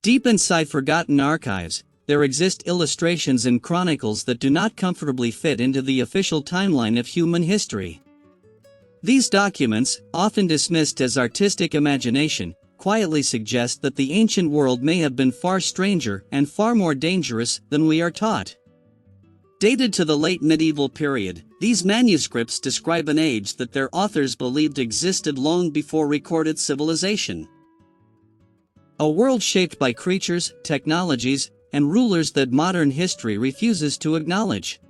Deep inside forgotten archives, there exist illustrations and chronicles that do not comfortably fit into the official timeline of human history. These documents, often dismissed as artistic imagination, quietly suggest that the ancient world may have been far stranger and far more dangerous than we are taught. Dated to the late medieval period, these manuscripts describe an age that their authors believed existed long before recorded civilization. A world shaped by creatures, technologies, and rulers that modern history refuses to acknowledge.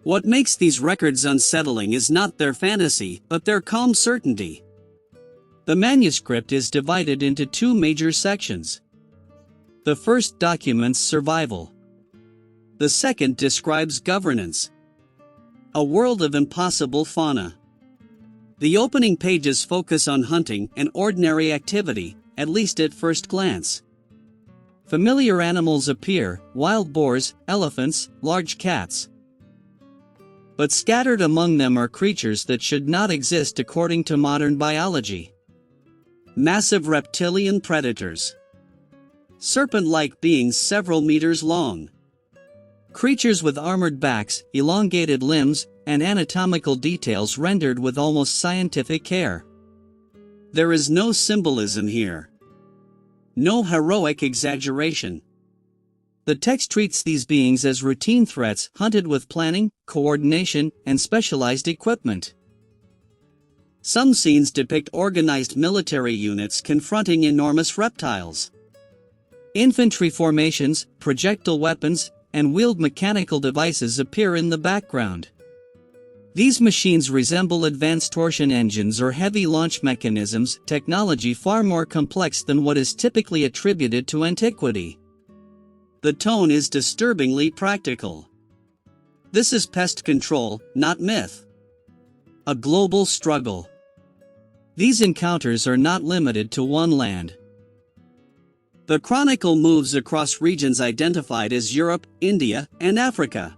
What makes these records unsettling is not their fantasy, but their calm certainty. The manuscript is divided into two major sections. The first documents survival. The second describes governance. A world of impossible fauna. The opening pages focus on hunting, an ordinary activity, at least at first glance. Familiar animals appear: wild boars, elephants, large cats. But scattered among them are creatures that should not exist according to modern biology. Massive reptilian predators. Serpent-like beings several meters long. Creatures with armored backs, elongated limbs, and anatomical details rendered with almost scientific care. There is no symbolism here. No heroic exaggeration. The text treats these beings as routine threats hunted with planning, coordination, and specialized equipment. Some scenes depict organized military units confronting enormous reptiles. Infantry formations, projectile weapons, and wheeled mechanical devices appear in the background. These machines resemble advanced torsion engines or heavy launch mechanisms, technology far more complex than what is typically attributed to antiquity. The tone is disturbingly practical. This is pest control, not myth. A global struggle. These encounters are not limited to one land. The chronicle moves across regions identified as Europe, India, and Africa.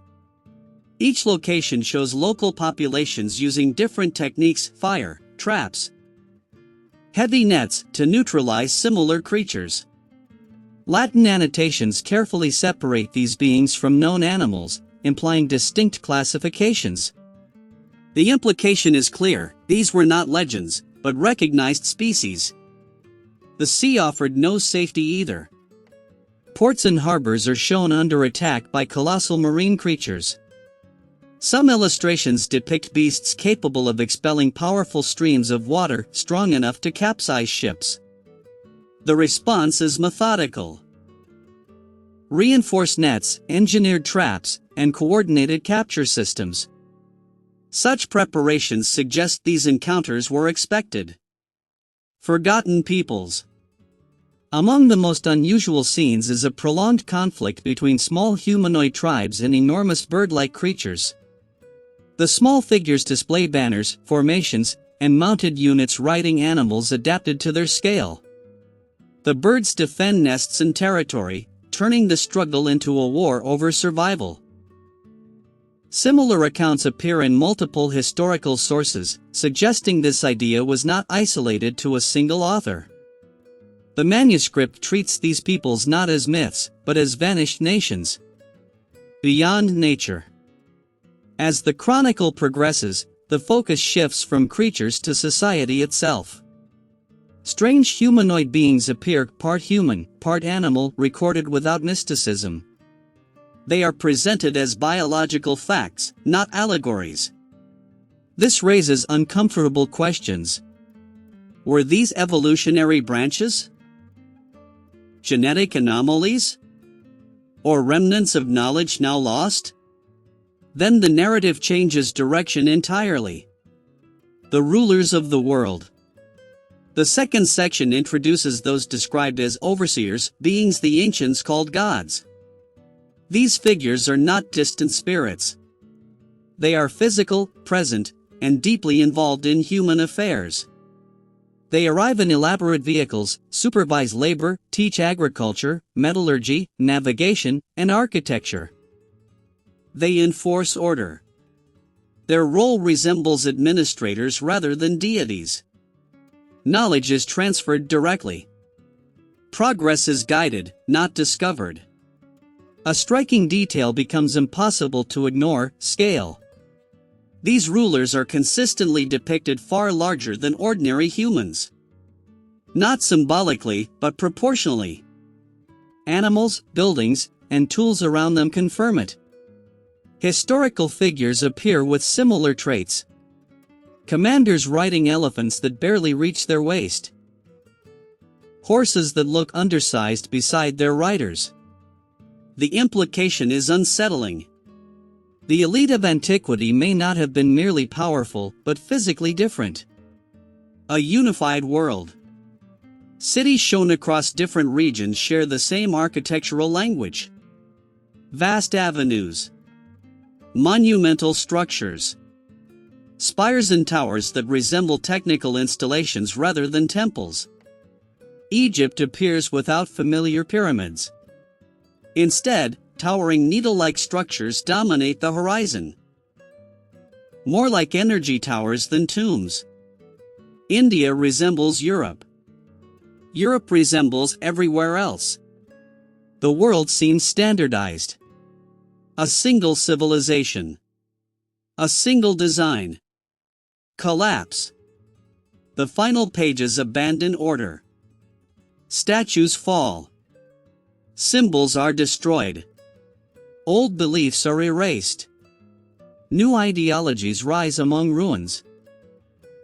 Each location shows local populations using different techniques: fire, traps, heavy nets, to neutralize similar creatures. Latin annotations carefully separate these beings from known animals, implying distinct classifications. The implication is clear: these were not legends, but recognized species. The sea offered no safety either. Ports and harbors are shown under attack by colossal marine creatures. Some illustrations depict beasts capable of expelling powerful streams of water strong enough to capsize ships. The response is methodical. Reinforced nets, engineered traps, and coordinated capture systems. Such preparations suggest these encounters were expected. Forgotten peoples. Among the most unusual scenes is a prolonged conflict between small humanoid tribes and enormous bird-like creatures. The small figures display banners, formations, and mounted units riding animals adapted to their scale. The birds defend nests and territory, turning the struggle into a war over survival. Similar accounts appear in multiple historical sources, suggesting this idea was not isolated to a single author. The manuscript treats these peoples not as myths, but as vanished nations. Beyond nature. As the chronicle progresses, the focus shifts from creatures to society itself. Strange humanoid beings appear, part human, part animal, recorded without mysticism. They are presented as biological facts, not allegories. This raises uncomfortable questions. Were these evolutionary branches? Genetic anomalies? Or remnants of knowledge now lost? Then the narrative changes direction entirely. The rulers of the world. The second section introduces those described as overseers, beings the ancients called gods. These figures are not distant spirits. They are physical, present, and deeply involved in human affairs. They arrive in elaborate vehicles, supervise labor, teach agriculture, metallurgy, navigation, and architecture. They enforce order. Their role resembles administrators rather than deities. Knowledge is transferred directly. progress is guided, not discovered. A striking detail becomes impossible to ignore: scale. These rulers are consistently depicted far larger than ordinary humans. Not symbolically, but proportionally. Animals, buildings, and tools around them confirm it. Historical figures appear with similar traits. Commanders riding elephants that barely reach their waist. Horses that look undersized beside their riders. The implication is unsettling. The elite of antiquity may not have been merely powerful, but physically different. A unified world. Cities shown across different regions share the same architectural language. Vast avenues. Monumental structures. Spires and towers that resemble technical installations rather than temples. Egypt appears without familiar pyramids. Instead, towering needle-like structures dominate the horizon. More like energy towers than tombs. India resembles Europe. Europe resembles everywhere else. The world seems standardized. A single civilization. A single design. Collapse. The final pages abandon order. Statues fall. Symbols are destroyed. Old beliefs are erased. New ideologies rise among ruins.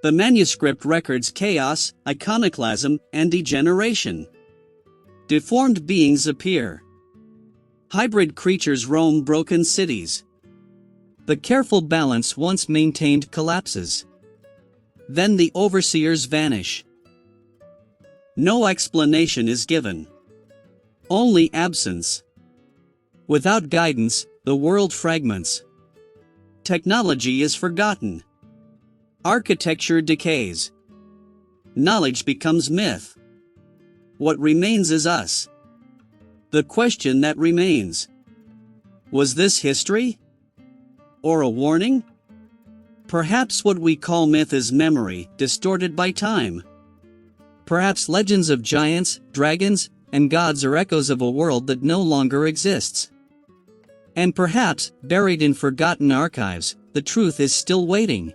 The manuscript records chaos, iconoclasm, and degeneration. Deformed beings appear. Hybrid creatures roam broken cities. The careful balance once maintained collapses. Then the overseers vanish. No explanation is given. Only absence. Without guidance, the world fragments. Technology is forgotten. Architecture decays. Knowledge becomes myth. What remains is us. The question that remains: was this history? Or a warning? Perhaps what we call myth is memory, distorted by time. Perhaps legends of giants, dragons, and gods are echoes of a world that no longer exists. And perhaps, buried in forgotten archives, the truth is still waiting.